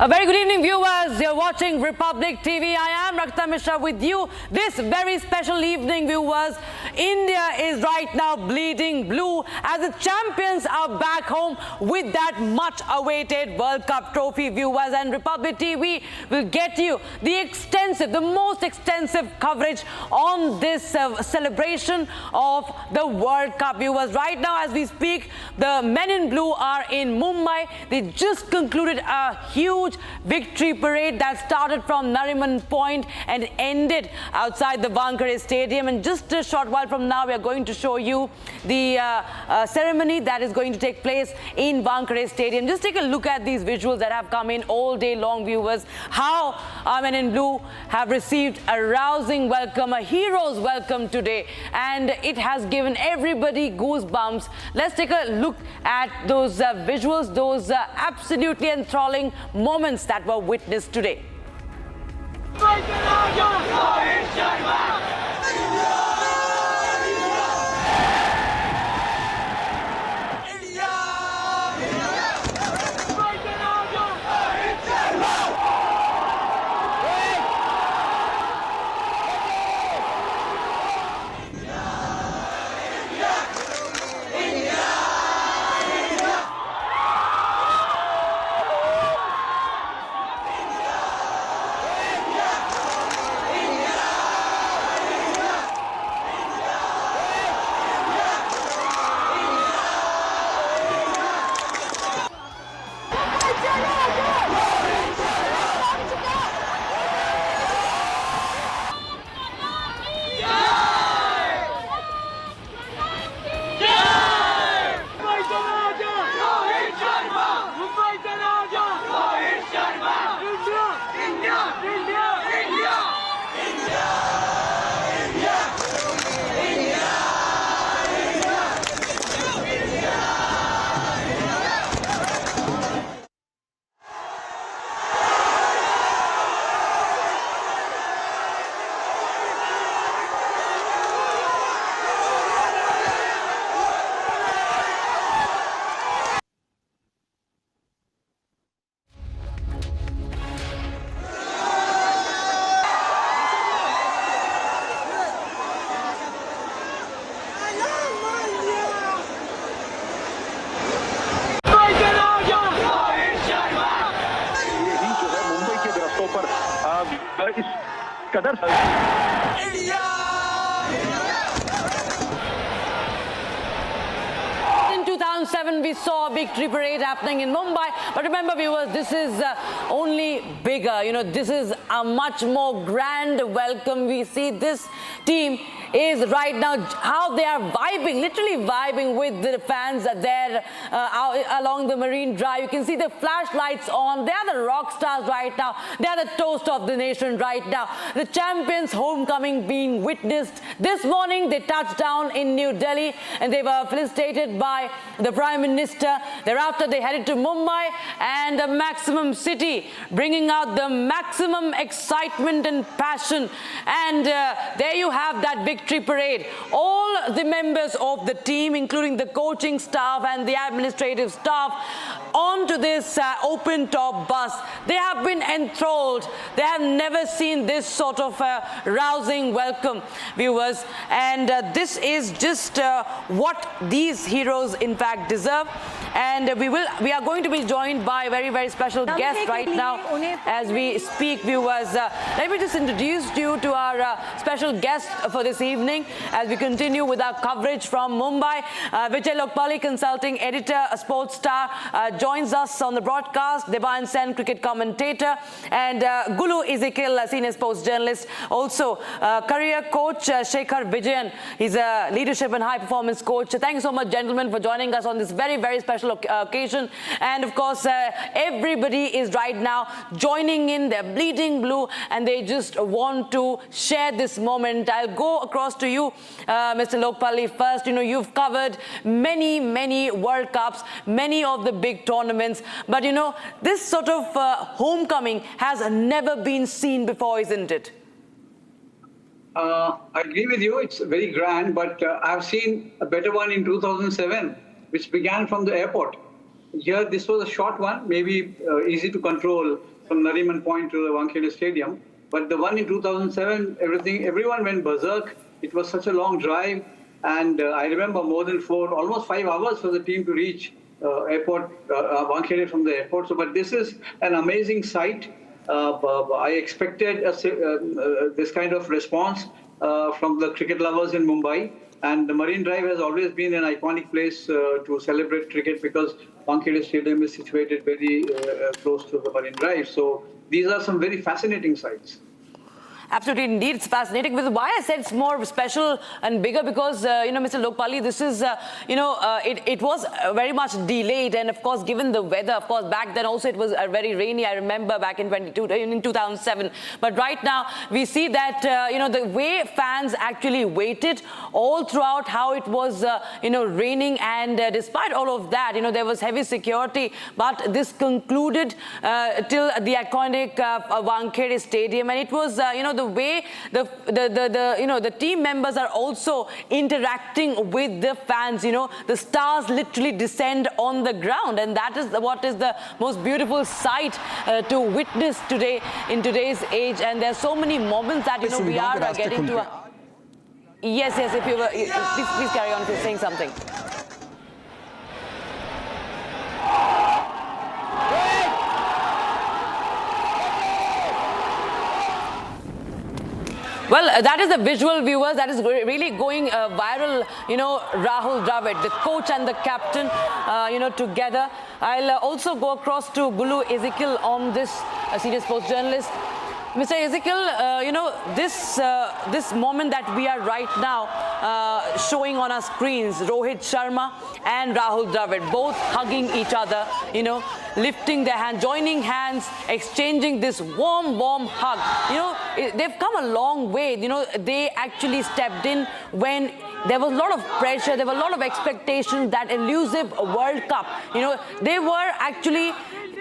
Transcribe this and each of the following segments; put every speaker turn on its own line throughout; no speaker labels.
A very good evening, viewers. You're watching Republic TV. I am Rakta Mishra with you this very special evening, viewers. India is right now bleeding blue as the champions are back home with that much-awaited World Cup trophy, viewers. And Republic TV will get you the most extensive coverage on this celebration of the World Cup, viewers. Right now, as we speak, the men in blue are in Mumbai. They just concluded a huge victory parade that started from Nariman Point and ended outside the Wankhede Stadium. And just a short while from now, we are going to show you the ceremony that is going to take place in Wankhede Stadium. Just take a look at these visuals that have come in all day long, viewers. How our men in blue have received a rousing welcome, a hero's welcome today. And it has given everybody goosebumps. Let's take a look at those visuals, those absolutely enthralling moments that were witnessed today.
इस कदर
In 2007, we saw a victory parade happening in Mumbai. But remember, viewers, this is only bigger. You know, this is a much more grand welcome. We see this team is right now how they are vibing, literally vibing with the fans there along the Marine Drive. You can see the flashlights on. They are the rock stars right now. They are the toast of the nation right now. The champions' homecoming being witnessed. This morning, they touched down in New Delhi and they were felicitated by the Prime Minister. Thereafter, they headed to Mumbai and the Maximum City, bringing out the maximum excitement and passion. And there you have that victory parade. All the members of the team, including the coaching staff and the administrative staff, onto this open-top bus. They have been enthralled. They have never seen this sort of rousing welcome, viewers. And this is just what these heroes, in fact, deserve. And we are going to be joined by a very, very special guest right now as we speak, viewers. Let me just introduce you to our special guest for this evening as we continue with our coverage from Mumbai. Vijay Lokpali, consulting editor, a sports star, joins us on the broadcast. Devan Sen, cricket commentator, and Gulu Ezekiel, senior sports journalist. Also, career coach Shekhar Vijayan. He's a leadership and high performance coach. Thank you so much, gentlemen, for joining us on this very, very special occasion. And of course, everybody is right now joining in. They're bleeding blue and they just want to share this moment. I'll go across to you, Mr. Lokpali, first. You know, you've covered many, many World Cups, many of the big tournaments. But, you know, this sort of homecoming has never been seen before, isn't it?
I agree with you. It's very grand, but I've seen a better one in 2007, which began from the airport.
here this was a short one, maybe easy to control from Nariman Point to the Wankhede Stadium. But the one in 2007, everyone went berserk. It was such a long drive, and I remember more than almost 5 hours for the team to reach Wankhede from the airport. So, but this is an amazing sight. I expected this kind of response from the cricket lovers in Mumbai. And the Marine Drive has always been an iconic place to celebrate cricket because Wankhede Stadium is situated very close to the Marine Drive. So these are some very fascinating sights.
Absolutely, indeed, it's fascinating. Which is why I said it's more special and bigger because, Mr. Lokpali, this is, it was very much delayed. And of course, given the weather, of course, back then also it was very rainy. I remember back in 2007. But right now, we see that, the way fans actually waited all throughout how it was, raining. And despite all of that, there was heavy security. But this concluded till the iconic Wankhede Stadium. And it was, the way the team members are also interacting with the fans. The stars literally descend on the ground, and that is what is the most beautiful sight to witness today in today's age. And there's so many moments that we are getting to. Yes, if you were, please carry on if you're saying something. Well, that is the visual, viewers, that is really going viral. Rahul Dravid, the coach and the captain, together. I'll also go across to Gulu Ezekiel on this senior sports journalist. Mr. Ezekiel, this moment that we are right now showing on our screens, Rohit Sharma and Rahul Dravid, both hugging each other, lifting their hand, joining hands, exchanging this warm hug. They've come a long way. They actually stepped in when there was a lot of pressure, there were a lot of expectations, that elusive World Cup. They were actually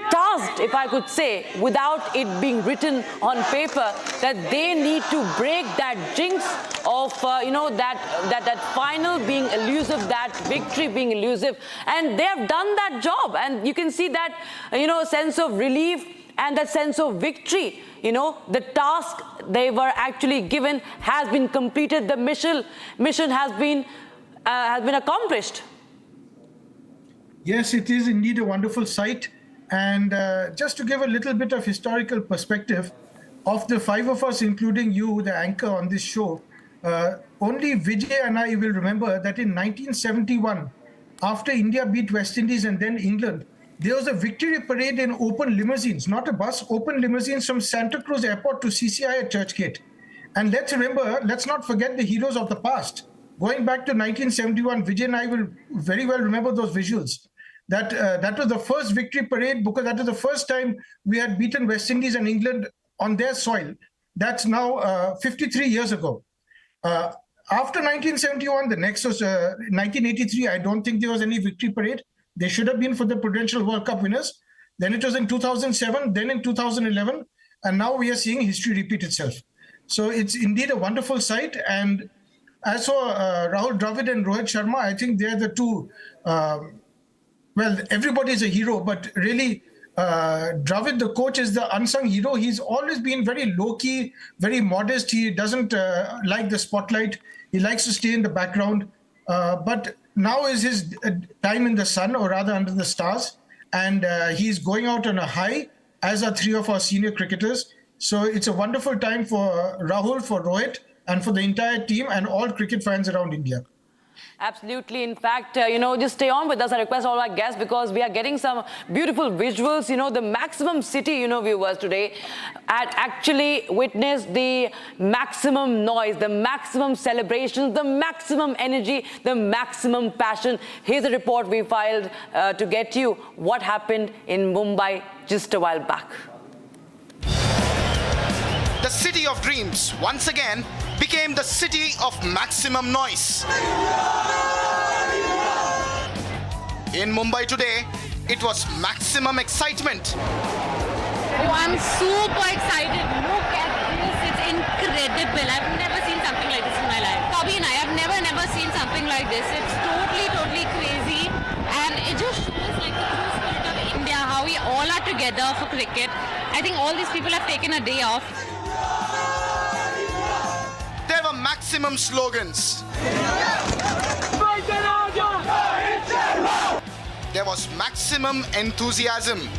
tasked, if I could say, without it being written on paper, that they need to break that jinx of, that final being elusive, that victory being elusive. And they have done that job. And you can see that, sense of relief and that sense of victory. The task they were actually given has been completed. The mission has been accomplished.
Yes, it is indeed a wonderful sight. And just to give a little bit of historical perspective, of the 5 of us, including you, the anchor on this show, only Vijay and I will remember that in 1971, after India beat West Indies and then England, there was a victory parade in open limousines, not a bus, open limousines from Santa Cruz Airport to CCI at Churchgate. And let's not forget the heroes of the past. Going back to 1971, Vijay and I will very well remember those visuals. That was the first victory parade because that was the first time we had beaten West Indies and England on their soil. That's now 53 years ago. After 1971, the next was 1983. I don't think there was any victory parade. There should have been for the Prudential World Cup winners. Then it was in 2007, then in 2011, and now we are seeing history repeat itself. So it's indeed a wonderful sight. And as for Rahul Dravid and Rohit Sharma, I think they're the two. Well, everybody is a hero, but really, Dravid, the coach, is the unsung hero. He's always been very low-key, very modest. He doesn't like the spotlight. He likes to stay in the background. But now is his time in the sun, or rather under the stars. And he's going out on a high, as are 3 of our senior cricketers. So it's a wonderful time for Rahul, for Rohit, and for the entire team and all cricket fans around India.
Absolutely. In fact, just stay on with us. I request all our guests because we are getting some beautiful visuals. The Maximum City, viewers today had actually witnessed the maximum noise, the maximum celebrations, the maximum energy, the maximum passion. Here's a report we filed to get you what happened in Mumbai just a while back.
The city of dreams once again became the city of maximum noise. In Mumbai today, it was maximum excitement.
Oh, I'm super excited. Look at this. It's incredible. I've never seen something like this in my life. Bobby and I have never seen something like this. It's totally crazy. And it just shows like the how we all are together for cricket. I think all these people have taken a day off.
There were maximum slogans. There was maximum enthusiasm.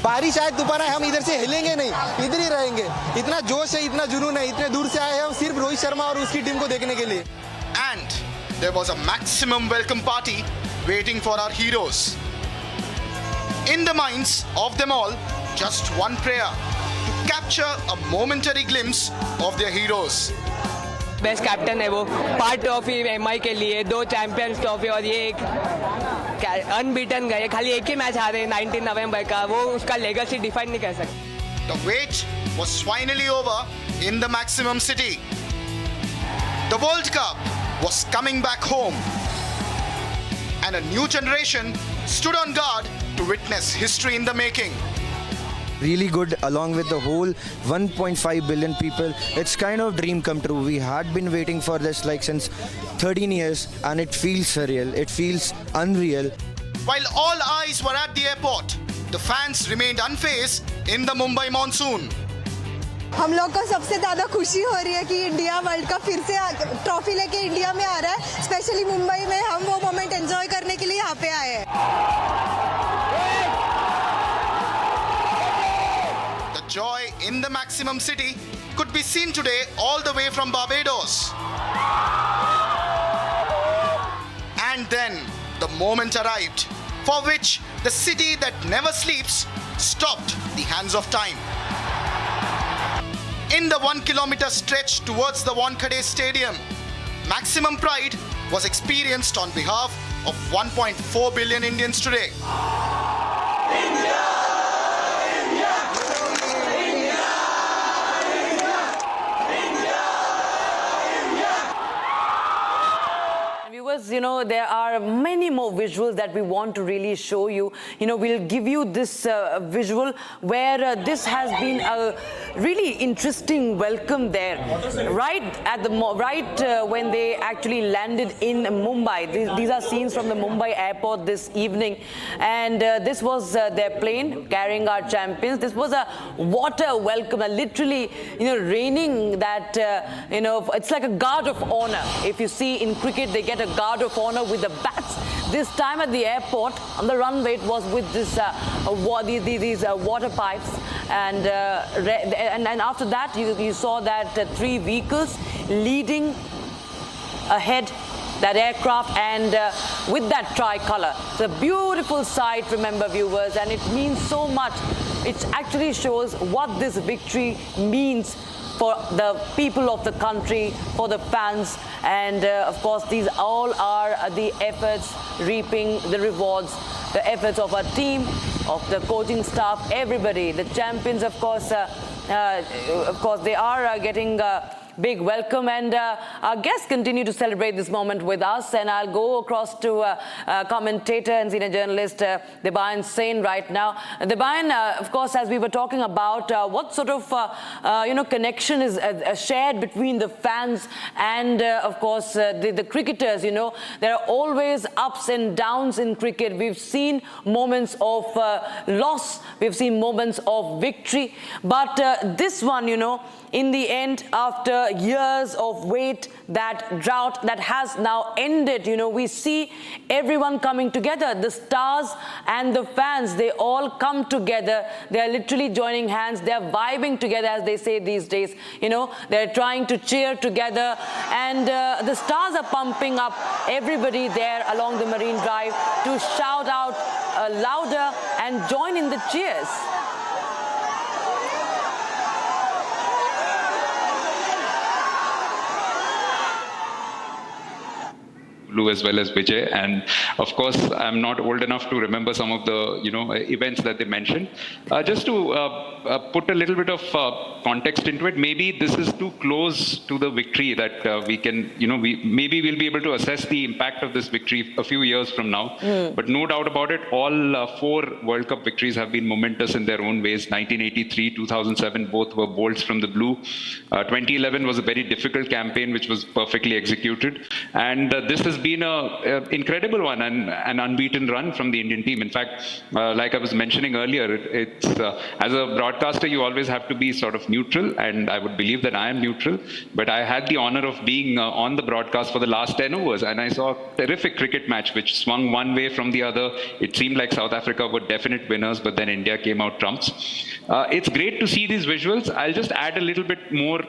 बारिश आए तूफान आए हम इधर से हिलेंगे नहीं, इधर ही रहेंगे. इतना जोश है, इतना जुनून है, इतने दूर से आए हैं हम सिर्फ रोहित शर्मा और उसकी टीम को देखने के लिए.
And there was a maximum welcome party waiting for our heroes. In the minds of them all, just one prayer to capture a momentary glimpse of their heroes.
Best captain है वो. 5 trophy MI के लिए, 2 champions trophy और ये एक unbeaten गए. खाली एक ही मैच हारे 19 नवंबर का. वो उसका लेगेसी डिफाइन नहीं कर सकते.
The wait was finally over in the Maximum City. The World Cup was coming back home. And a new generation stood on guard to witness history in the making.
Really good along with the whole 1.5 billion people. It's kind of dream come true. We had been waiting for this like since 13 years and it feels surreal. It feels unreal.
While all eyes were at the airport, the fans remained unfazed in the Mumbai monsoon.
हम लोग को सबसे ज़्यादा खुशी हो रही है कि इंडिया वर्ल्ड कप फिर से ट्रॉफी लेके इंडिया में आ रहा है. स्पेशली मुंबई में हम वो मोमेंट एंजॉय करने के लिए यहाँ पे आए हैं.
The joy in the Maximum City could be seen today all the way from Barbados. And then the moment arrived for which the city that never sleeps stopped the hands of time. In the 1 kilometer stretch towards the Wankhede Stadium, maximum pride was experienced on behalf of 1.4 billion Indians today.
Viewers, there are many more visuals that we want to really show you. We'll give you this visual where this has been a really interesting welcome there. Right at the when they actually landed in Mumbai. These are scenes from the Mumbai airport this evening. And this was their plane carrying our champions. This was a water welcome, literally, raining that, it's like a guard of honor. If you see in cricket, they get a guard of honor with the bats. This time at the airport, on the runway, it was with this these water pipes. And after that, you saw that 3 vehicles leading ahead that aircraft and with that tricolour. It's a beautiful sight, remember, viewers, and it means so much. It actually shows what this victory means for the people of the country, for the fans, and of course these all are the efforts reaping the rewards, the efforts of our team, of the coaching staff, everybody. The champions, of course, they are getting big welcome, and our guests continue to celebrate this moment with us. And I'll go across to commentator and senior journalist Debayan Sen right now. Debayan, of course, as we were talking about, what sort of connection is shared between the fans and of course the cricketers? There are always ups and downs in cricket. We've seen moments of loss, we've seen moments of victory, but this one, in the end, after years of wait, that drought that has now ended, we see everyone coming together. The stars and the fans, they all come together. They are literally joining hands. They are vibing together, as they say these days. They're trying to cheer together, and the stars are pumping up everybody there along the Marine Drive to shout out louder and join in the cheers.
As well as Vijay, and of course I'm not old enough to remember some of the events that they mentioned. Just to put a little bit of context into it, maybe this is too close to the victory that we can, maybe we'll be able to assess the impact of this victory a few years from now. But no doubt about it, all 4 World Cup victories have been momentous in their own ways. 1983, 2007, both were bolts from the blue. 2011 was a very difficult campaign which was perfectly executed, and this has been a incredible one and an unbeaten run from the Indian team. In fact, like I was mentioning earlier, it's as a broadcaster, you always have to be sort of neutral, and I would believe that I am neutral. But I had the honor of being on the broadcast for the last 10 overs, and I saw a terrific cricket match which swung one way from the other. It seemed like South Africa were definite winners, but then India came out trumps. It's great to see these visuals. I'll just add a little bit more,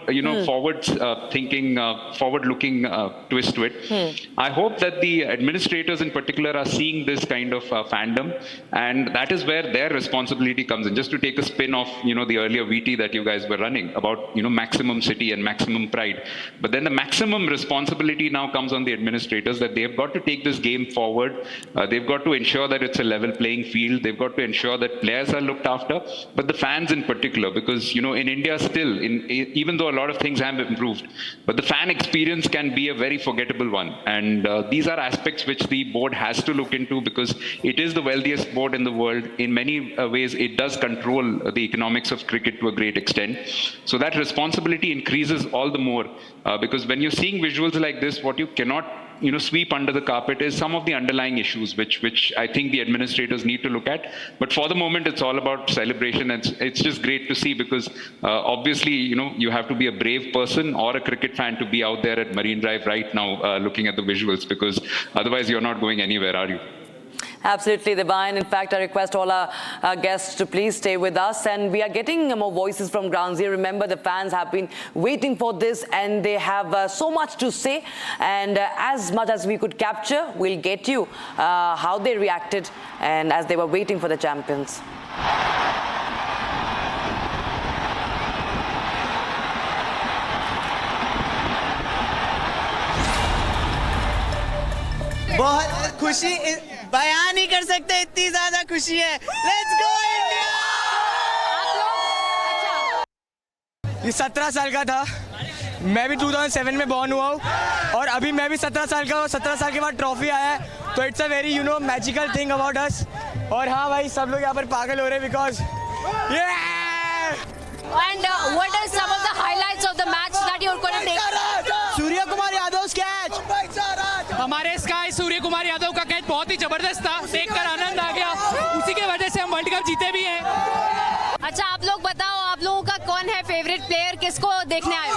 forward-thinking, forward-looking twist to it. I hope that the administrators in particular are seeing this kind of fandom, and that is where their responsibility comes in. Just to take a spin off, the earlier VT that you guys were running about, maximum city and maximum pride. But then the maximum responsibility now comes on the administrators, that they've got to take this game forward. They've got to ensure that it's a level playing field. They've got to ensure that players are looked after, but the fans in particular, because, in India still, even though a lot of things have improved, but the fan experience can be a very forgettable one. And these are aspects which the board has to look into, because it is the wealthiest board in the world. In many ways, it does control the economics of cricket to a great extent. So that responsibility increases all the more, because when you're seeing visuals like this, what you cannot sweep under the carpet is some of the underlying issues which I think the administrators need to look at. But for the moment, it's all about celebration, and it's just great to see, because obviously, you have to be a brave person or a cricket fan to be out there at Marine Drive right now looking at the visuals, because otherwise you're not going anywhere, are you?
Absolutely, Divine. In fact, I request all our guests to please stay with us. And we are getting more voices from ground zero. Remember, the fans have been waiting for this, and they have so much to say. And as much as we could capture, we'll get you how they reacted and as they were waiting for the champions.
बहुत खुशी बयान नहीं कर सकते, इतनी ज्यादा खुशी है. Let's go India. ये 17 साल का था, मैं भी 2007 में बॉर्न हुआ हूँ, और अभी मैं भी 17 साल का हूँ. 17 साल के बाद ट्रॉफी आया है, तो it's a very magical thing about us. और हाँ भाई, सब लोग यहाँ पर पागल हो रहे हैं because
And what are some of the highlights of the match that you're going to take?
Surya Kumar Yadav catch.
हमारे स्काई सूर्य कुमार यादव का कैच बहुत ही जबरदस्त था, देखकर आनंद आ गया. उसी की वजह से हम वर्ल्ड कप जीते भी हैं.
अच्छा, आप लोग बताओ, आप लोगों का कौन है फेवरेट प्लेयर, किसको देखने आए हो?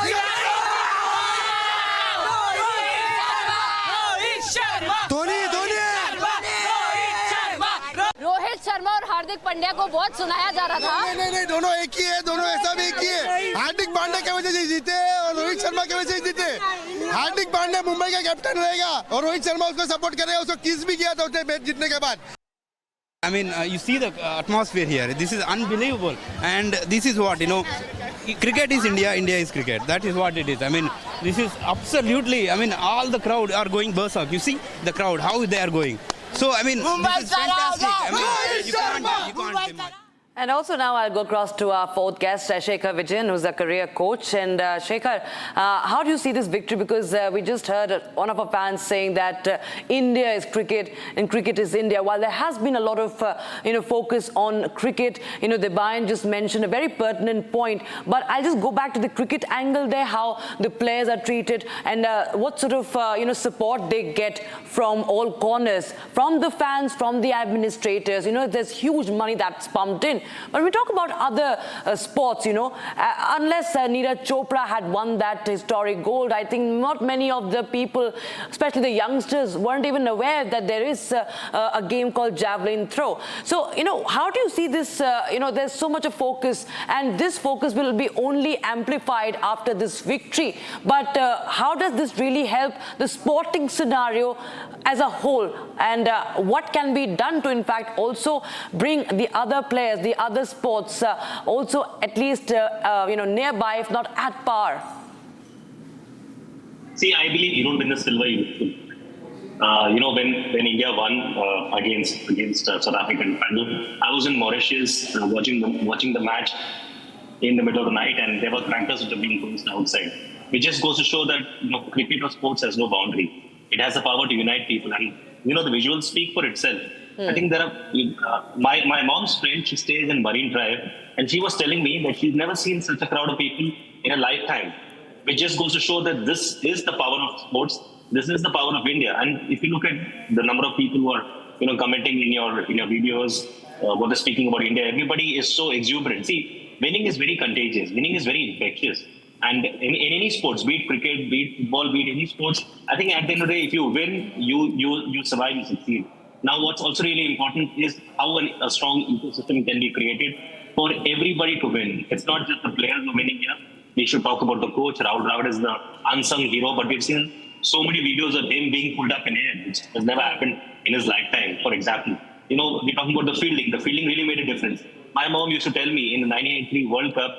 रोहित शर्मा और हार्दिक पांड्या को बहुत सुनाया जा रहा था.
नहीं, दोनों एक ही है, दोनों ऐसा भी एक ही है. हार्दिक पांड्या की वजह से जीते और रोहित शर्मा की वजह से जीते. हार्दिक पांड्या मुंबई का कैप्टन रहेगा और रोहित शर्मा उसको सपोर्ट करेगा. उसको किस भी किया था उसने मैच जीतने के बाद.
I mean, you see the atmosphere here. This is unbelievable, and this is what cricket is India. India is cricket. That is what it is. I mean, this is absolutely. I mean, all the crowd are going berserk. You see the crowd, how they are going. So I mean, this is fantastic. I mean, you can't imagine.
And also now I'll go across to our fourth guest, Shekhar Vijayan, who's a career coach. And Shekhar, how do you see this victory? Because we just heard one of our fans saying that India is cricket and cricket is India. While there has been a lot of focus on cricket, Debayan just mentioned a very pertinent point. But I'll just go back to the cricket angle there, how the players are treated and what sort of support they get from all corners, from the fans, from the administrators. There's huge money that's pumped in. When we talk about other sports, unless Neeraj Chopra had won that historic gold, I think not many of the people, especially the youngsters, weren't even aware that there is a game called javelin throw. So, how do you see this? There's so much of focus, and this focus will be only amplified after this victory. But how does this really help the sporting scenario as a whole? And what can be done to, in fact, also bring the other players, the other sports also at least nearby, if not at par?
See, I believe you don't win the silver, you win. When India won against South African panel, I was in Mauritius watching the match in the middle of the night, and there were crackers which were being posted outside. It just goes to show that cricket or sports has no boundary. It has the power to unite people, and the visuals speak for itself. I think there are my mom's friend. She stays in Marine Drive, and she was telling me that she's never seen such a crowd of people in a lifetime. It just goes to show that this is the power of sports. This is the power of India. And if you look at the number of people who are, commenting in your videos, what they're speaking about India, everybody is so exuberant. See, winning is very contagious. Winning is very infectious. And in any sports, be it cricket, be it football, be it any sports, I think at the end of the day, if you win, you survive, you succeed. Now, what's also really important is how a strong ecosystem can be created for everybody to win. It's not just the players who are winning here. We should talk about the coach. Rahul Dravid is the unsung hero, but we've seen so many videos of him being pulled up in air, which has never happened in his lifetime. For example, we're talking about the fielding. The fielding really made a difference. My mom used to tell me in the 1983 World Cup,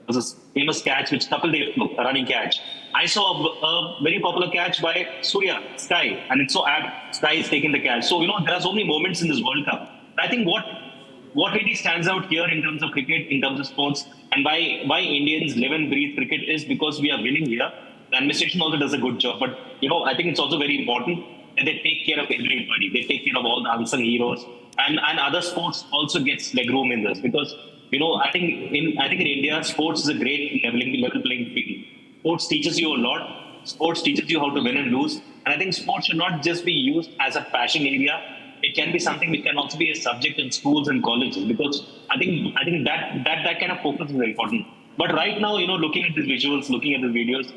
there was a famous catch which Kapil Dev took, a running catch. I saw a very popular catch by Surya, Sky, and it's so apt. Sky is taking the catch. So, there are so many moments in this World Cup. I think what really stands out here in terms of cricket, in terms of sports, and why Indians live and breathe cricket is because we are winning here. The administration also does a good job. But, I think it's also very important that they take care of everybody. They take care of all the unsung heroes. And other sports also gets legroom in this because, I think in India, sports is a great level playing field. Sports teaches you a lot. Sports teaches you how to win and lose. And I think sports should not just be used as a passion area. It can be something which can also be a subject in schools and colleges because I think that kind of focus is very important. But right now, looking at these visuals, looking at these videos,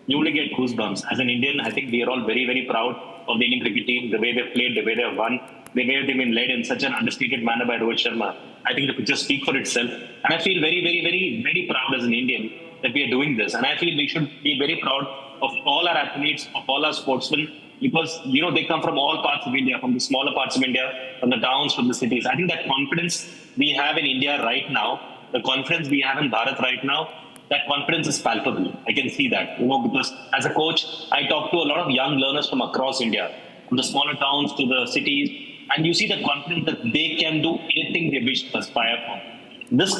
you only get goosebumps. As an Indian, I think we are all very, very proud of the Indian cricket team, the way they've played, the way they've won, the way they've been led in such an understated manner by Rohit Sharma. I think the pictures speak for itself. And I feel very, very, very, very proud as an Indian that we are doing this. And I feel we should be very proud of all our athletes, of all our sportsmen, because, they come from all parts of India, from the smaller parts of India, from the towns, from the cities. I think that confidence we have in India right now, the confidence we have in Bharat right now, that confidence is palpable. I can see that, because as a coach, I talk to a lot of young learners from across India, from the smaller towns to the cities, and you see the confidence that they can do anything they wish to aspire for. This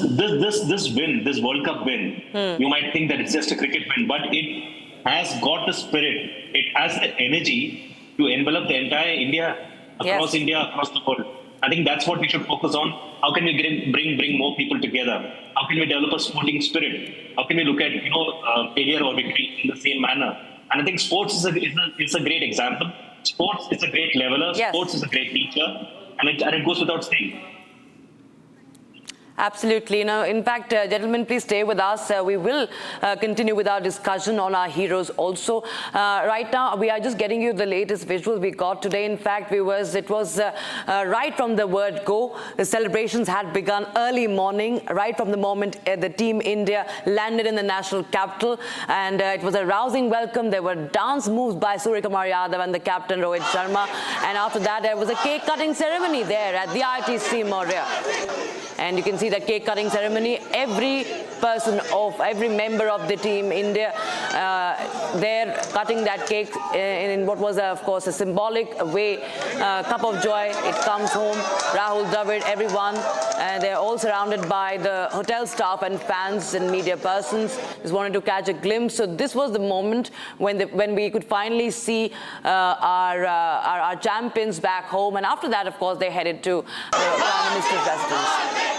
win, this World Cup win, you might think that it's just a cricket win, but it has got the spirit, it has the energy to envelop the entire India, across India, across the world. I think that's what we should focus on. How can we bring more people together? How can we develop a sporting spirit? How can we look at failure or victory in the same manner? And I think sports is a great example. Sports is a great leveler. Yes. Sports is a great teacher, and it goes without saying.
Absolutely. In fact, gentlemen, please stay with us. We will continue with our discussion on our heroes also. Right now, we are just getting you the latest visuals we got today. In fact, viewers, it was right from the word go. The celebrations had begun early morning, right from the moment the Team India landed in the national capital. And it was a rousing welcome. There were dance moves by Surya Kumar Yadav and the captain Rohit Sharma. And after that, there was a cake cutting ceremony there at the ITC Maurya. And you can see the cake cutting ceremony. Every member of the Team India, they're cutting that cake in what was, of course, a symbolic way. Cup of joy, it comes home. Rahul Dravid, everyone. And they're all surrounded by the hotel staff and fans and media persons. Just wanted to catch a glimpse. So this was the moment when we could finally see our champions back home. And after that, of course, they headed to the Prime Minister's residence.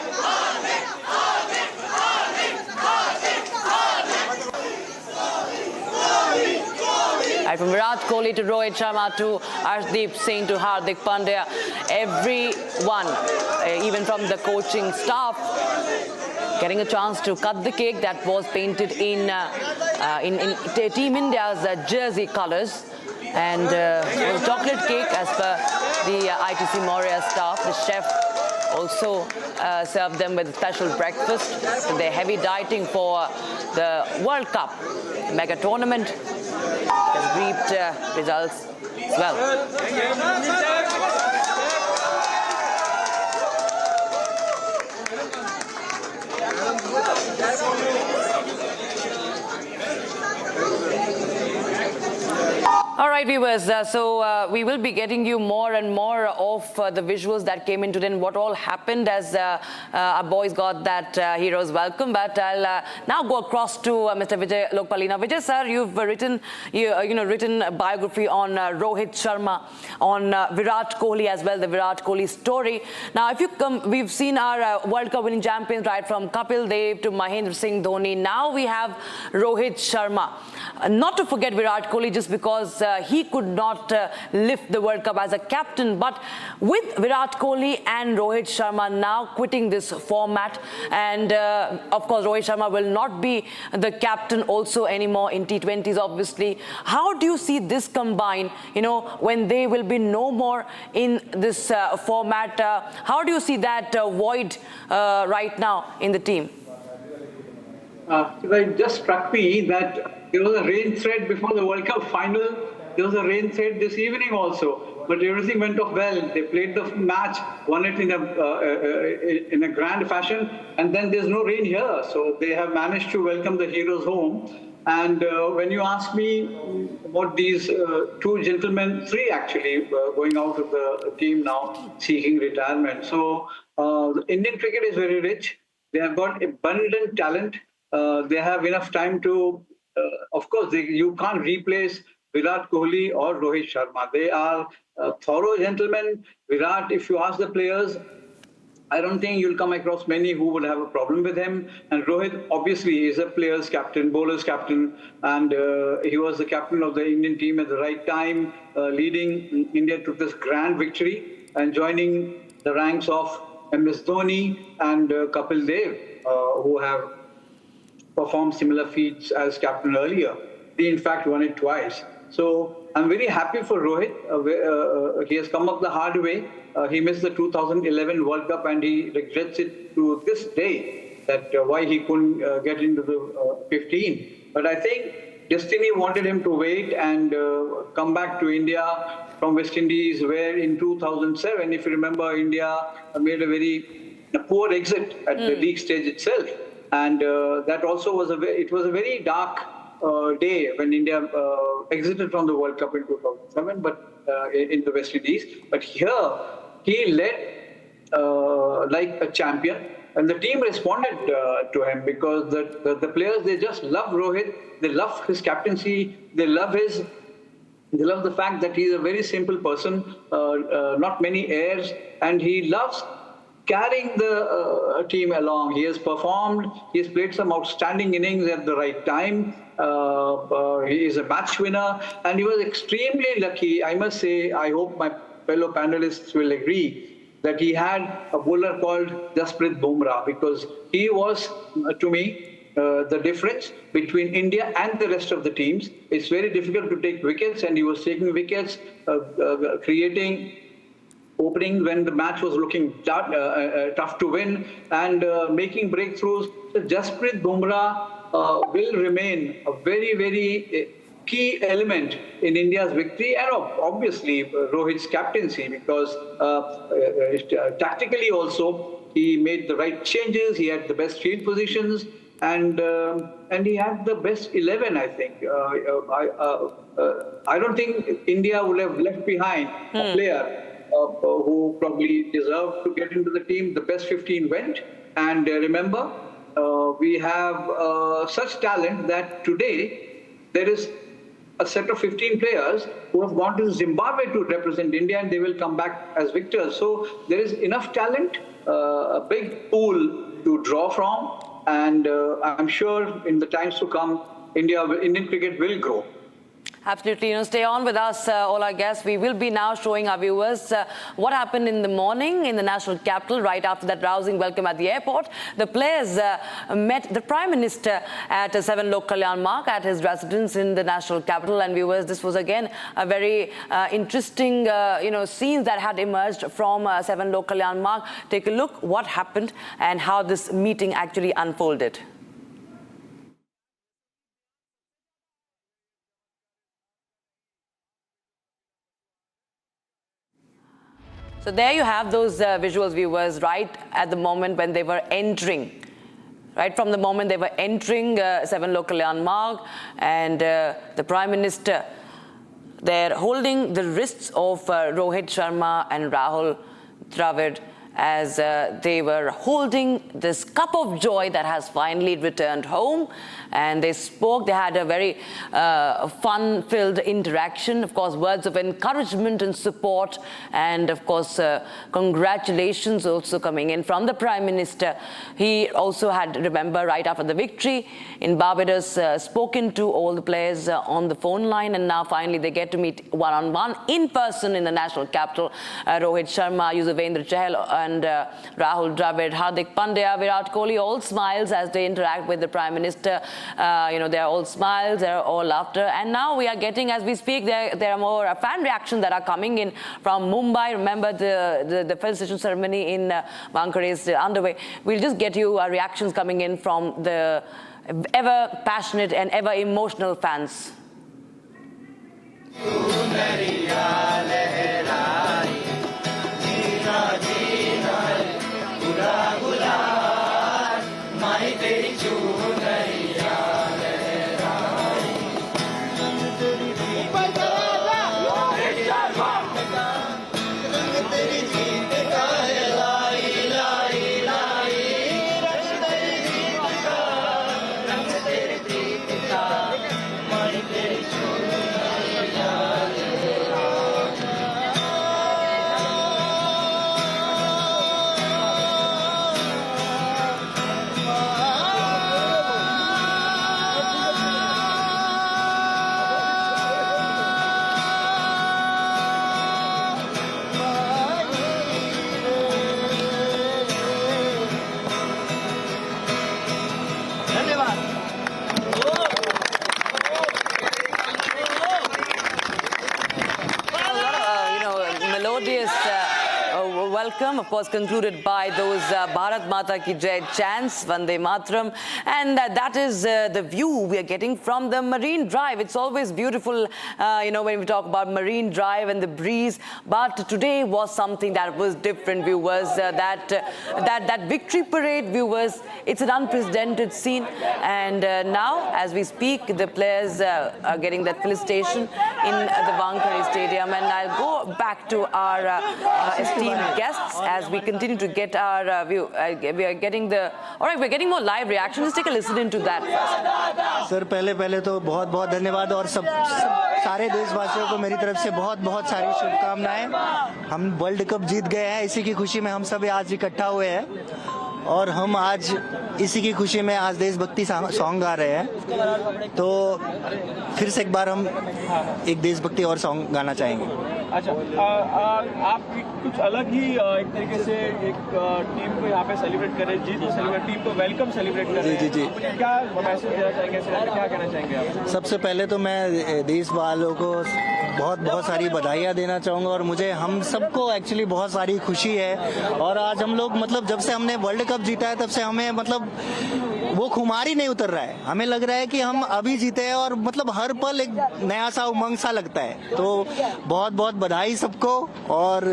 Right, from Virat Kohli to Rohit Sharma to Arshdeep Singh to Hardik Pandya, everyone, even from the coaching staff, getting a chance to cut the cake that was painted in Team India's jersey colours. And it was a chocolate cake as per the ITC Maurya staff. The chef also served them with a special breakfast. So they're heavy dieting for the World Cup mega tournament. Has reaped results as well. All right. viewers, we will be getting you more and more of the visuals that came in today and what all happened as our boys got that hero's welcome. But I'll now go across to Mr. Vijay Lokpalina. Vijay sir, you've written written a biography on Rohit Sharma, on Virat Kohli as well, the Virat Kohli story. Now, if you come, we've seen our World Cup winning champions, right, from Kapil Dev to Mahendra Singh Dhoni. Now we have Rohit Sharma. Not to forget Virat Kohli, just because he could not lift the World Cup as a captain. But with Virat Kohli and Rohit Sharma now quitting this format, and of course Rohit Sharma will not be the captain also anymore in T20s, obviously. How do you see this combine, when they will be no more in this format? How do you see that void right now in the team?
It just struck me that there was a rain thread before the World Cup final. There was a rain thread this evening also. But everything went off well. They played the match, won it in a grand fashion, and then there's no rain here. So they have managed to welcome the heroes home. And when you ask me about these two gentlemen, three actually, going out of the team now, seeking retirement. So the Indian cricket is very rich. They have got abundant talent. They have enough time to, of course, you can't replace Virat Kohli or Rohit Sharma. They are thorough gentlemen. Virat, if you ask the players, I don't think you'll come across many who would have a problem with him. And Rohit, obviously, is a player's captain, bowler's captain, and he was the captain of the Indian team at the right time, leading India to this grand victory and joining the ranks of MS Dhoni and Kapil Dev, who have performed similar feats as captain earlier. He, in fact, won it twice. So I'm very happy for Rohit. He has come up the hard way. He missed the 2011 World Cup and he regrets it to this day, that why he couldn't get into the 15. But I think destiny wanted him to wait and come back to India from West Indies, where in 2007, if you remember, India made a very poor exit at the league stage itself. And that also was a very dark day when India exited from the World Cup in 2007, but in the West Indies. But here, he led like a champion, and the team responded to him because the players, they just love Rohit. They love his captaincy. They love the fact that he's a very simple person, not many airs, and he loves carrying the team along. He has performed. He has played some outstanding innings at the right time. He is a match winner, and he was extremely lucky. I must say, I hope my fellow panelists will agree that he had a bowler called Jasprit Bumrah, because he was, to me, the difference between India and the rest of the teams. It's very difficult to take wickets, and he was taking wickets, creating opening when the match was looking tough to win, and making breakthroughs. So Jasprit Bumrah will remain a very, very key element in India's victory, and obviously Rohit's captaincy, because tactically also he made the right changes. He had the best field positions, and he had the best 11. I think I don't think India would have left behind a player who probably deserved to get into the team. The best 15 went, and remember, we have such talent that today there is a set of 15 players who have gone to Zimbabwe to represent India, and they will come back as victors. So there is enough talent, a big pool to draw from, and I'm sure in the times to come, Indian cricket will grow.
Absolutely. Stay on with us, all our guests. We will be now showing our viewers what happened in the morning in the national capital right after that rousing welcome at the airport. The players met the Prime Minister at 7 Lok Kalyan Marg at his residence in the national capital. And viewers, this was again a very interesting, scenes that had emerged from 7 Lok Kalyan Marg. Take a look what happened and how this meeting actually unfolded. So there you have those visuals, viewers, right at the moment when they were entering. Right from the moment they were entering 7 Lok Kalyan Marg, and the Prime Minister they're holding the wrists of Rohit Sharma and Rahul Dravid as they were holding this cup of joy that has finally returned home. And they spoke, they had a very fun-filled interaction. Of course, words of encouragement and support. And of course, congratulations also coming in from the Prime Minister. He also had, remember, right after the victory in Barbados, spoken to all the players on the phone line. And now finally they get to meet one-on-one in person in the national capital. Rohit Sharma, Yuzvendra Chahal and Rahul Dravid, Hardik Pandya, Virat Kohli, all smiles as they interact with the Prime Minister. They're all smiles, they're all laughter. And now we are getting, as we speak, there are more fan reactions that are coming in from Mumbai. Remember the felicitation ceremony in Wankhede is underway. We'll just get you reactions coming in from the ever passionate and ever emotional fans. Melodious welcome, of course, concluded by those Bharat Mata Ki Jai chants, Vande Mataram. And that is the view we are getting from the Marine Drive. It's always beautiful, when we talk about Marine Drive and the breeze. But today was something that was different, viewers. That victory parade, viewers, it's an unprecedented scene. And now, as we speak, the players are getting that felicitation in the Wankhede Stadium. And I'll go back to our esteemed guests as we continue to get our view. We are getting we're getting more live reactions. Let's take a listen into that first.
Sir पहले तो बहुत बहुत धन्यवाद और सब सारे देशवासियों को मेरी तरफ से बहुत बहुत सारी शुभकामनाएं। हम वर्ल्ड कप जीत गए हैं, इसी की खुशी में हम सब आज इकट्ठा हुए हैं और हम आज इसी की खुशी में आज देशभक्ति सॉन्ग गा रहे हैं। तो फिर से एक बार हम एक देशभक्ति और सॉन्ग गाना चाहेंगे।
अच्छा, आप कुछ अलग ही एक तरीके से एक टीम को यहाँ पे सेलिब्रेट कर रहे हैं, जीत को सेलिब्रेट, टीम को वेलकम सेलिब्रेट कर रहे हैं। जी। क्या मैसेज देना चाहेंगे, क्या कहना चाहेंगे आप? सबसे पहले तो मैं देश वालों को बहुत सारी बधाइयाँ देना चाहूँगा और मुझे हम सबको एक्चुअली बहुत सारी खुशी है। और आज हम लोग जब से हमने वर्ल्ड कप जीता है तब से हमें वो खुमार ही नहीं उतर रहा है। हमें लग रहा है कि हम अभी जीते हैं और हर पल एक नया सा उमंग सा लगता है। तो बहुत बहुत बधाई सबको और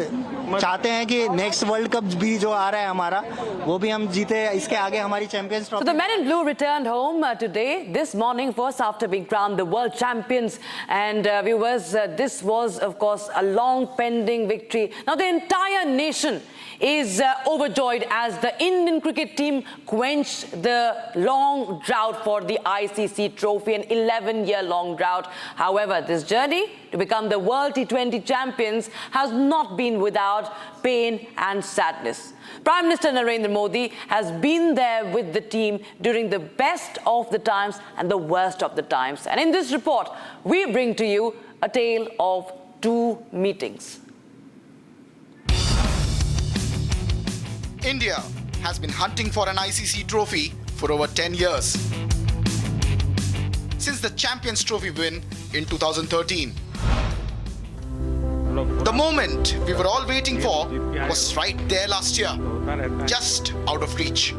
चाहते हैं कि नेक्स्ट वर्ल्ड कप भी जो आ रहा है हमारा वो भी हम जीते, इसके आगे हमारी champions trophy.
So the men in blue returned home today, this morning, first after being crowned the world champions. And viewers, this was, of course, a long pending victory. Now the entire nation is overjoyed as the Indian cricket team quenched the long drought for the ICC trophy, an 11-year-long drought. However, this journey to become the World T20 champions has not been without pain and sadness. Prime Minister Narendra Modi has been there with the team during the best of the times and the worst of the times. And in this report, we bring to you a tale of two meetings.
India has been hunting for an ICC trophy for over 10 years. Since the Champions Trophy win in 2013. The moment we were all waiting for was right there last year, just out of reach.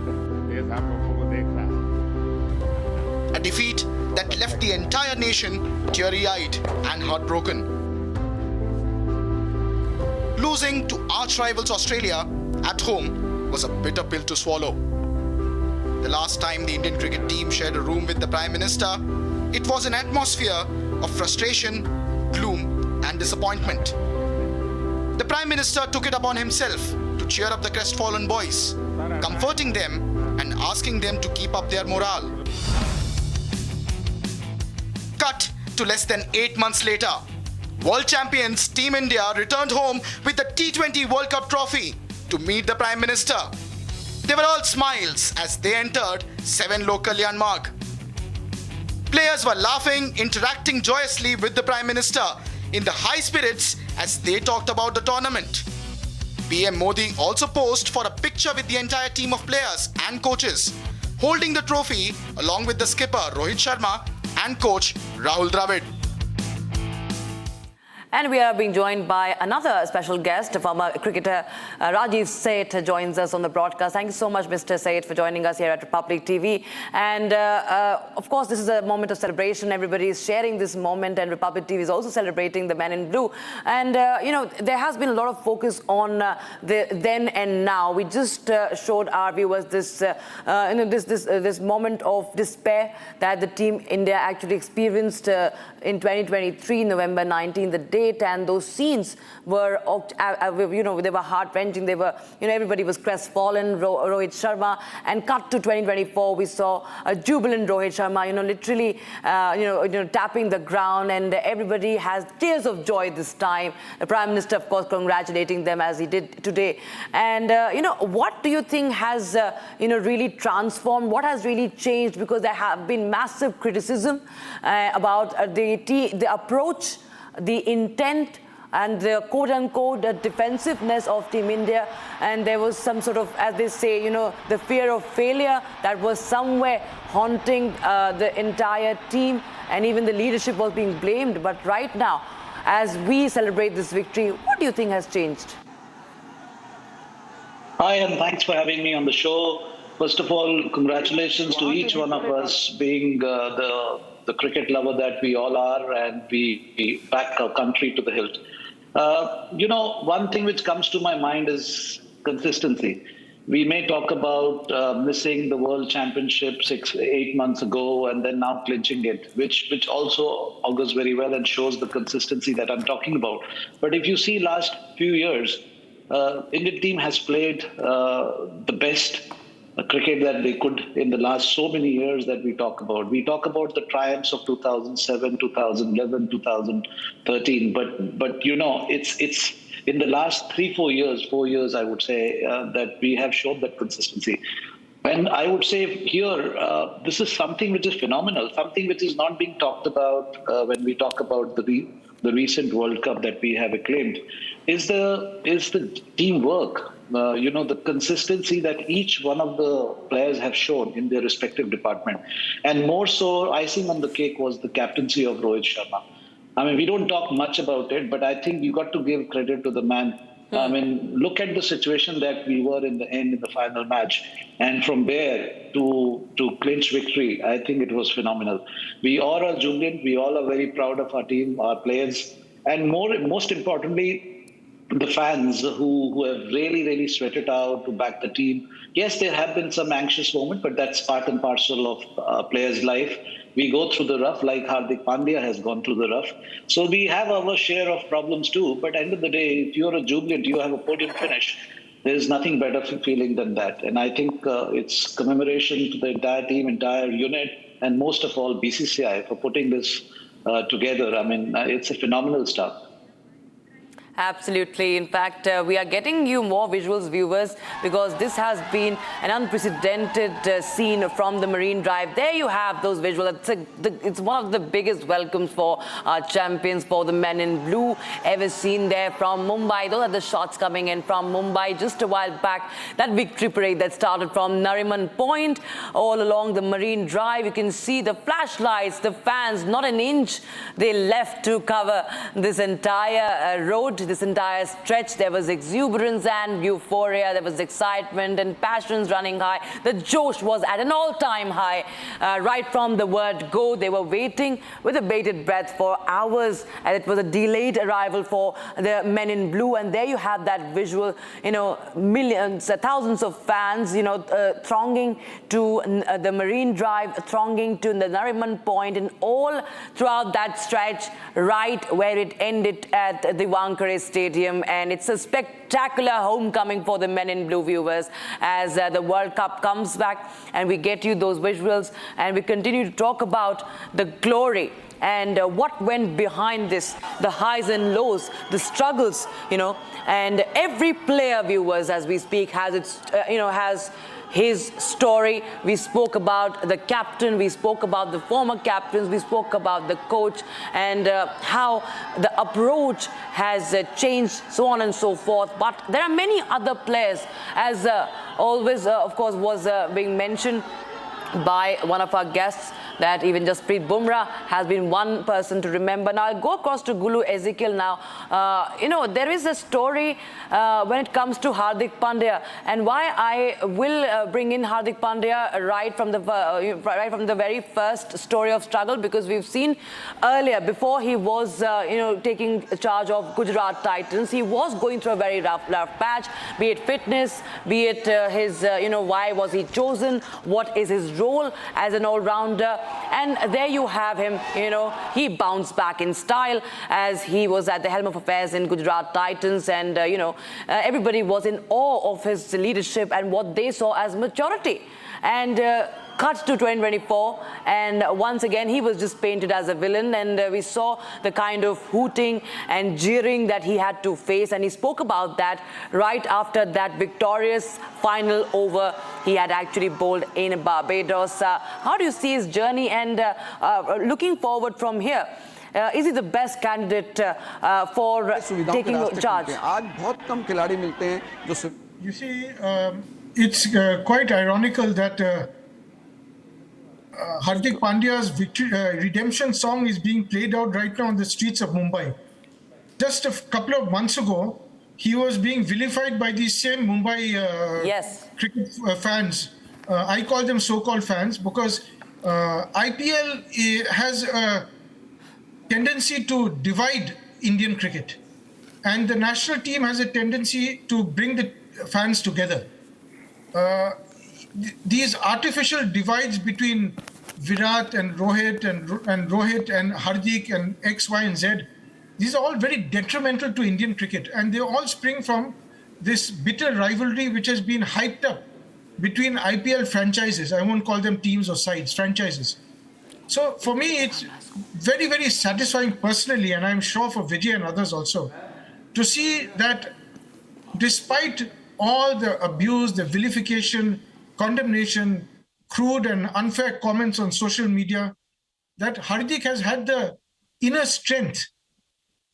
A defeat that left the entire nation teary-eyed and heartbroken. Losing to arch rivals Australia at home was a bitter pill to swallow. The last time the Indian cricket team shared a room with the Prime Minister, it was an atmosphere of frustration, gloom and disappointment. The Prime Minister took it upon himself to cheer up the crestfallen boys, comforting them and asking them to keep up their morale. Cut to less than 8 months later. World champions Team India returned home with the T20 World Cup trophy to meet the Prime Minister. They were all smiles as they entered 7 local Kalyan Marg. Players were laughing, interacting joyously with the Prime Minister in the high spirits as they talked about the tournament. PM Modi also posed for a picture with the entire team of players and coaches, holding the trophy along with the skipper Rohit Sharma and coach Rahul Dravid.
And we are being joined by another special guest, former cricketer Rajiv Seth joins us on the broadcast. Thank you so much, Mr. Seth, for joining us here at Republic TV. And of course, this is a moment of celebration. Everybody is sharing this moment, and Republic TV is also celebrating the men in blue. And you know, there has been a lot of focus on the then and now. We just showed our viewers this, this moment of despair that the Team India actually experienced in 2023, November 19, the date, and those scenes were, you know, they were heart-wrenching. They were, you know, everybody was crestfallen, Rohit Sharma. And cut to 2024, we saw a jubilant Rohit Sharma, you know, literally, you know, tapping the ground, and everybody has tears of joy this time. The Prime Minister, of course, congratulating them as he did today. And, you know, what do you think has, you know, really transformed? What has really changed? Because there have been massive criticism about the approach, the intent, and the quote-unquote defensiveness of Team India. And there was some sort of, as they say, you know, the fear of failure that was somewhere haunting the entire team, and even the leadership was being blamed. But right now, as we celebrate this victory, what do you think has changed?
Hi, and thanks for having me on the show. First of all, congratulations to each one of us being the cricket lover that we all are, and we back our country to the hilt. You know, one thing which comes to my mind is consistency. We may talk about missing the World Championship 6-8 months ago and then now clinching it, which also augurs very well and shows the consistency that I'm talking about. But if you see last few years, Indian team has played the best cricket that they could in the last so many years that we talk about. We talk about the triumphs of 2007, 2011, 2013, but you know, it's in the last 4 years, I would say, that we have shown that consistency. And I would say here, this is something which is phenomenal, something which is not being talked about when we talk about the recent World Cup that we have acclaimed, is the teamwork. You know, the consistency that each one of the players have shown in their respective department. And more so, icing on the cake was the captaincy of Rohit Sharma. I mean, we don't talk much about it, but I think you got to give credit to the man. I mean, look at the situation that we were in the end in the final match. And from there to clinch victory, I think it was phenomenal. We all are jubilant. We all are very proud of our team, our players, and most importantly, the fans who have really sweated out to back the team. Yes, there have been some anxious moments, but that's part and parcel of a player's life. We go through the rough, like Hardik Pandya has gone through the rough. So we have our share of problems too. But at the end of the day, if you're a jubilant, you have a podium finish. There's nothing better feeling than that. And I think it's commemoration to the entire team, entire unit, and most of all, BCCI for putting this together. I mean, it's a phenomenal stuff.
Absolutely. In fact, we are getting you more visuals, viewers, because this has been an unprecedented scene from the Marine Drive. There you have those visuals. It's one of the biggest welcomes for our champions, for the men in blue ever seen there from Mumbai. Those are the shots coming in from Mumbai just a while back. That victory parade that started from Nariman Point all along the Marine Drive. You can see the flashlights, the fans, not an inch they left to cover this entire road. this entire stretch. There was exuberance and euphoria. There was excitement and passions running high. The Josh was at an all-time high. Right from the word go, they were waiting with a bated breath for hours, and it was a delayed arrival for the men in blue. And there you have that visual, millions, thousands of fans, thronging to the Marine Drive, thronging to the Nariman Point, and all throughout that stretch, right where it ended at the Wankhede Stadium. And it's a spectacular homecoming for the men in blue, viewers, as the World Cup comes back, and we get you those visuals, and we continue to talk about the glory and what went behind this, the highs and lows, the struggles, and every player, viewers, as we speak, has its, has his story. We spoke about the captain, we spoke about the former captains, we spoke about the coach, and how the approach has changed, so on and so forth. But there are many other players, as always, of course, was being mentioned by one of our guests, that even Jasprit Bumrah has been one person to remember. Now, I'll go across to Gulu Ezekiel now. There is a story when it comes to Hardik Pandya, and why I will bring in Hardik Pandya right from the very first story of struggle, because we've seen earlier, before he was, taking charge of Gujarat Titans, he was going through a very rough patch, be it fitness, be it his, why was he chosen, what is his role as an all-rounder. And there you have him, he bounced back in style as he was at the helm of affairs in Gujarat Titans, and, everybody was in awe of his leadership and what they saw as maturity. And cut to 2024, and once again he was just painted as a villain, and we saw the kind of hooting and jeering that he had to face, and he spoke about that right after that victorious final over he had actually bowled in Barbados. How do you see his journey, and looking forward from here? Is he the best candidate for taking charge?
You see, it's quite ironical that Hardik Pandya's redemption song is being played out right now on the streets of Mumbai. Just a couple of months ago, he was being vilified by these same Mumbai cricket fans. I call them so-called fans because IPL has a tendency to divide Indian cricket, and the national team has a tendency to bring the fans together. These artificial divides between Virat and Rohit and Rohit and Hardik and X, Y, and Z, these are all very detrimental to Indian cricket, and they all spring from this bitter rivalry which has been hyped up between IPL franchises. I won't call them teams or sides, franchises. So for me, it's very, very satisfying personally, and I'm sure for Vijay and others also, to see that despite all the abuse, the vilification, condemnation, crude and unfair comments on social media, that Hardik has had the inner strength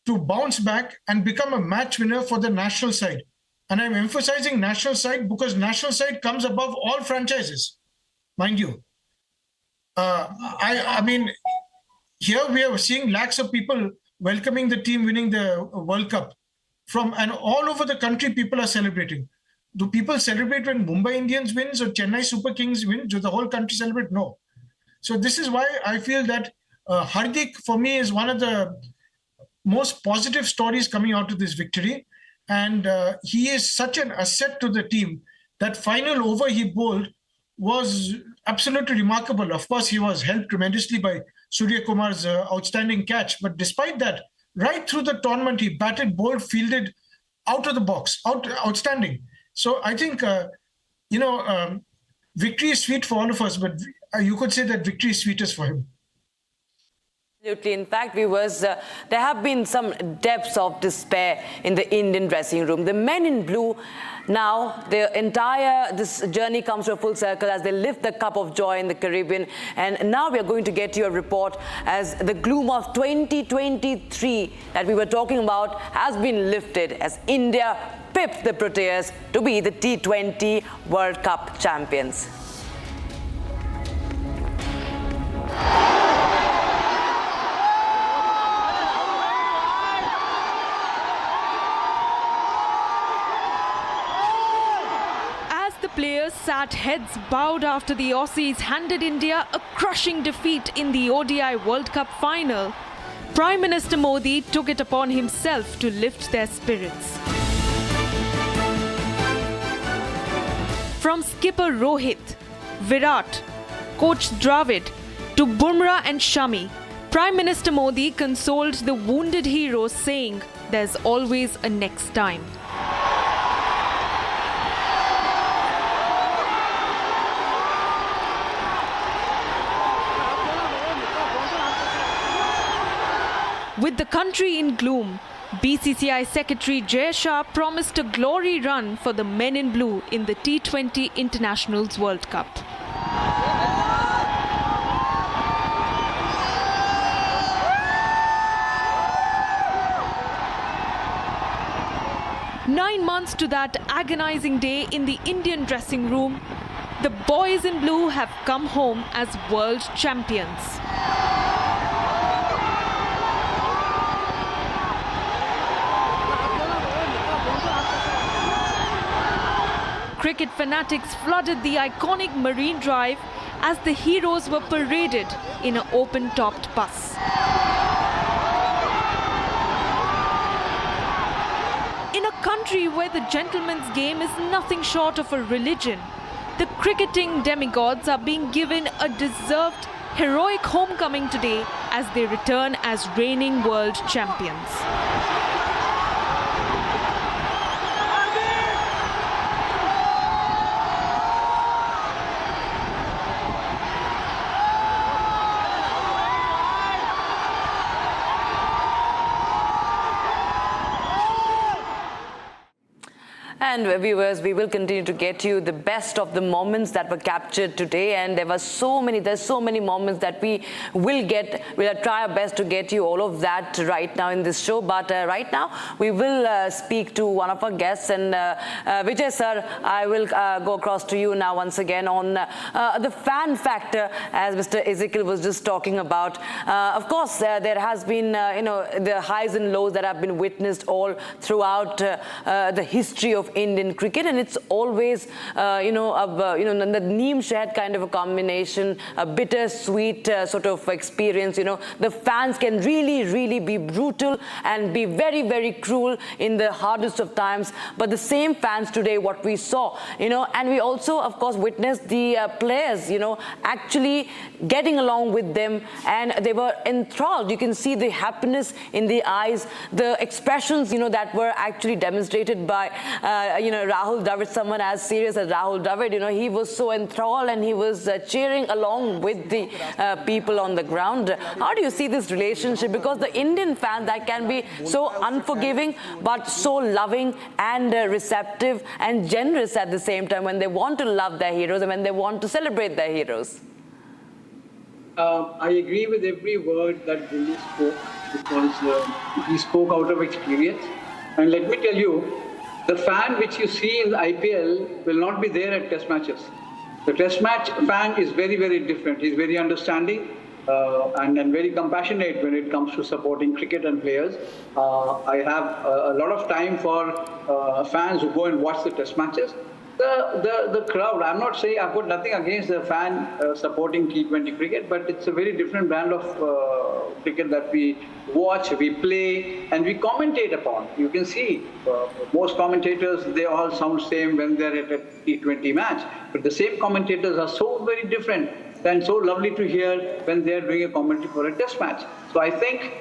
to bounce back and become a match winner for the national side. And I'm emphasizing national side because national side comes above all franchises, mind you. I mean, here we are seeing lakhs of people welcoming the team winning the World Cup. And all over the country, people are celebrating. Do people celebrate when Mumbai Indians wins or Chennai Super Kings wins? Do the whole country celebrate? No. So this is why I feel that Hardik, for me, is one of the most positive stories coming out of this victory. And he is such an asset to the team. That final over he bowled was absolutely remarkable. Of course, he was helped tremendously by Surya Kumar's outstanding catch. But despite that, right through the tournament, he batted, bowled, fielded, out of the box, outstanding. So I think, victory is sweet for all of us, but you could say that victory is sweetest for him.
Absolutely. In fact, viewers, there have been some depths of despair in the Indian dressing room. The men in blue, now this journey comes to a full circle as they lift the cup of joy in the Caribbean. And now we are going to get you a report as the gloom of 2023 that we were talking about has been lifted as India pipped the Proteas to be the T20 World Cup champions.
that, heads bowed after the Aussies handed India a crushing defeat in the ODI World Cup final, Prime Minister Modi took it upon himself to lift their spirits. From skipper Rohit, Virat, coach Dravid to Bumrah and Shami, Prime Minister Modi consoled the wounded heroes, saying there's always a next time. With the country in gloom, BCCI Secretary Jay Shah promised a glory run for the men in blue in the T20 Internationals World Cup. Nine months to that agonizing day in the Indian dressing room, the boys in blue have come home as world champions. Cricket fanatics flooded the iconic Marine Drive as the heroes were paraded in an open-topped bus. In a country where the gentleman's game is nothing short of a religion, the cricketing demigods are being given a deserved heroic homecoming today as they return as reigning world champions.
And viewers, we will continue to get you the best of the moments that were captured today. And there's so many moments that we will get. We'll try our best to get you all of that right now in this show. But right now, we will speak to one of our guests. And Vijay sir, I will go across to you now once again on the fan factor, as Mr. Ezekiel was just talking about. Of course, there has been, the highs and lows that have been witnessed all throughout the history of Indian cricket, and it's always, the neem shed kind of a combination, a bittersweet sort of experience. The fans can really be brutal and be very cruel in the hardest of times. But the same fans today, what we saw, and we also, of course, witnessed the players, actually getting along with them, and they were enthralled. You can see the happiness in the eyes, the expressions, that were actually demonstrated by Rahul Dravid, someone as serious as Rahul Dravid. He was so enthralled and he was cheering along with the people on the ground. How do you see this relationship? Because the Indian fans, that can be so unforgiving, but so loving and receptive and generous at the same time when they want to love their heroes and when they want to celebrate their heroes.
I agree with every word that Billy spoke, because he spoke out of experience. And let me tell you, the fan which you see in the IPL will not be there at test matches. The test match fan is very different. He's very understanding and very compassionate when it comes to supporting cricket and players. I have a lot of time for fans who go and watch the test matches. The crowd, I'm not saying, I've got nothing against the fan supporting T20 cricket, but it's a very different brand of cricket that we watch, we play, and we commentate upon. You can see most commentators, they all sound same when they're at a T20 match, but the same commentators are so very different and so lovely to hear when they're doing a commentary for a test match. So I think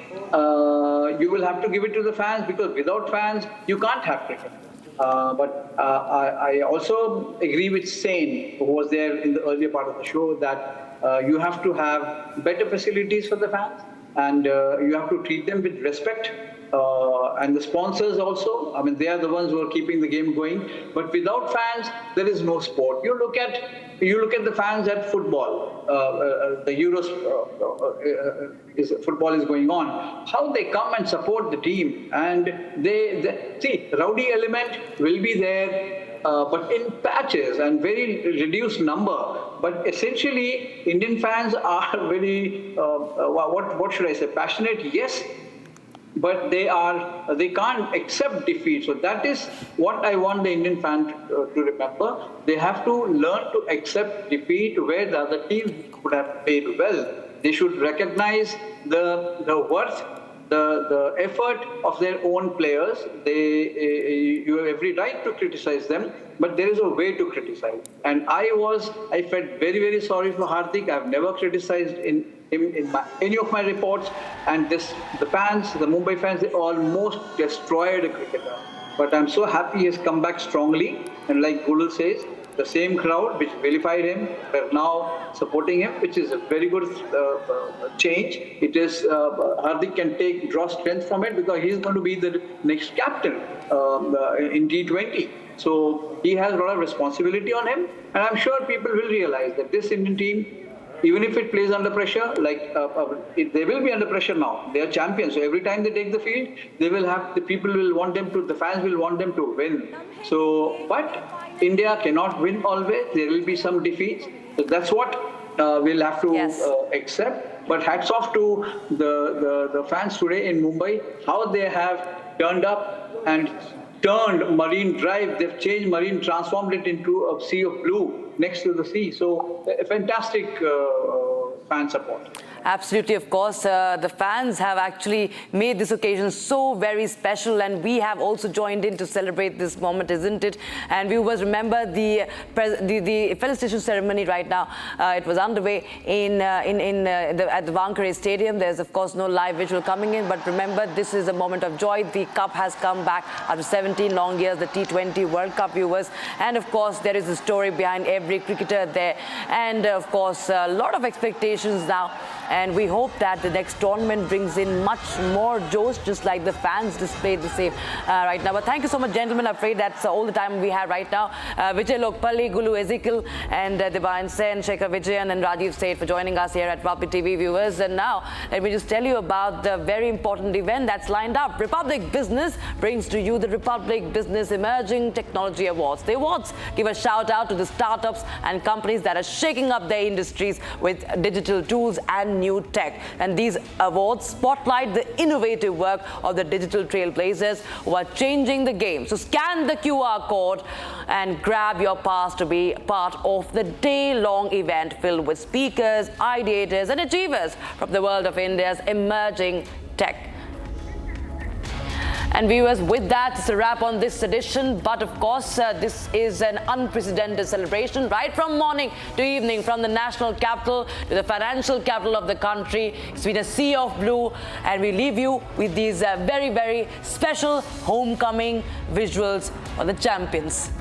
you will have to give it to the fans, because without fans, you can't have cricket. But I also agree with Sain, who was there in the earlier part of the show, that you have to have better facilities for the fans, and you have to treat them with respect. And the sponsors also, I mean, they are the ones who are keeping the game going. But without fans, there is no sport. You look at the fans at football. The Euros football is going on. How they come and support the team, and they see, rowdy element will be there, but in patches and very reduced number. But essentially, Indian fans are very what should I say? Passionate, yes. but they can't accept defeat. So that is what I want the Indian fan to remember. They have to learn to accept defeat where the other team would have played well. They should recognize the worth, the effort of their own players. You have every right to criticize them, but there is a way to criticize. And I felt very, very sorry for Hardik. I've never criticized him in any of my reports. And the fans, the Mumbai fans, they almost destroyed a cricketer. But I'm so happy he has come back strongly. And like Gulu says, the same crowd which vilified him are now supporting him, which is a very good change. It is Hardik can draw strength from it because he's going to be the next captain in T20. So he has a lot of responsibility on him, and I'm sure people will realize that this Indian team, even if it plays under pressure, they will be under pressure now. They are champions, so every time they take the field, they will have the fans will want them to win. So, but India cannot win always. There will be some defeats. So that's what we'll have to accept. But hats off to the fans today in Mumbai, how they have turned up and turned Marine Drive. They've changed Marine, transformed it into a sea of blue next to the sea. So a fantastic fan support.
Absolutely, of course. The fans have actually made this occasion so very special, and we have also joined in to celebrate this moment, isn't it? And viewers, remember the felicitation ceremony right now. It was underway at the Wankhede Stadium. There's, of course, no live visual coming in, but remember, this is a moment of joy. The cup has come back after 17 long years, the T20 World Cup, viewers. And, of course, there is a story behind every cricketer there. And, of course, a lot of expectations now. And we hope that the next tournament brings in much more josh, just like the fans displayed the same right now. But thank you so much, gentlemen. I'm afraid that's all the time we have right now. Vijay Lokpalli, Gulu Ezekiel, and Divine Sen, Shekhar Vijayan, and Rajiv Seth for joining us here at Republic TV, viewers. And now, let me just tell you about the very important event that's lined up. Republic Business brings to you the Republic Business Emerging Technology Awards. The awards give a shout out to the startups and companies that are shaking up their industries with digital tools and new tech. And these awards spotlight the innovative work of the digital trailblazers who are changing the game. So scan the QR code and grab your pass to be part of the day-long event filled with speakers, ideators and achievers from the world of India's emerging tech. And viewers, with that, it's a wrap on this edition. But of course, this is an unprecedented celebration right from morning to evening, from the national capital to the financial capital of the country. It's been a sea of blue, and we leave you with these very, very special homecoming visuals of the champions.